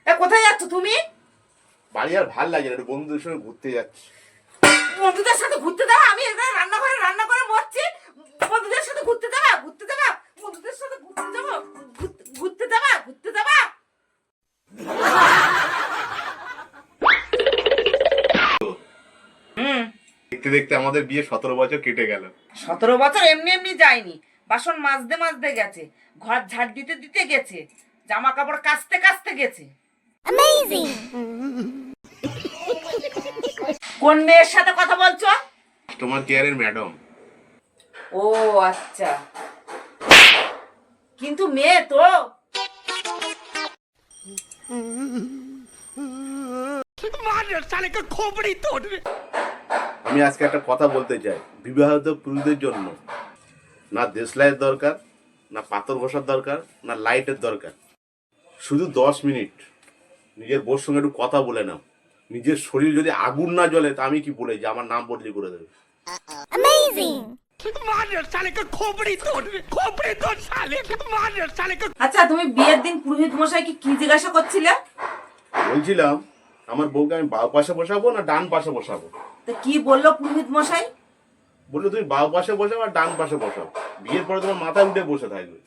কোথায় যাচ্ছ তুমি? বাড়ি আর ভাল লাগে না, একটু বন্ধুদের সঙ্গে ঘুরতে যাচ্ছি। বন্ধুদের সাথে ঘুরতে যাবা? আমি এখানে রান্না করে মরছি। বন্ধুদের সাথে ঘুরতে যাবা? বন্ধুদের সাথে ঘুরতে যাবো? ঘুরতে যাবা? দেখতে দেখতে আমাদের বিয়ে 17 বছর কেটে গেল। 17 বছর এমনি এমনি যায়নি। বাসন মাজতে গেছে, ঘর ঝাড় দিতে গেছে, জামা কাপড় কাচতে গেছে। কোন মেয়ের সাথে কথা বলছো? তোমার কেয়ারের ম্যাডাম। ও আচ্ছা, কিন্তু মেয়ে তো। আমি আজকে একটা কথা বলতে চাই। বিবাহিত পুরুষদের জন্য না দেশলাইয়ের দরকার, না পাথর ঘষার দরকার, না লাইটের দরকার। শুধু 10 মিনিট নিজের বউর সঙ্গে একটু কথা বলে নাও। নিজের শরীর যদি আগুন না জ্বলে তা আমি কি বলে যে আমার নাম বদলি করে দেবে। আচ্ছা, তুমি বিয়ের দিন পুরোহিত মশাইকে কি জিজ্ঞাসা করছিলে? বলছিলাম আমার বউকে আমি বাউ পাশে বসাবো না ডান পাশে বসাবো। তো কি বললো পুরোহিত মশাই? বললো তুমি বাউ পাশে বসাবো আর ডান পাশে বসাবো, বিয়ের পরে তোমার মাথায় উঠে বসে থাকবে।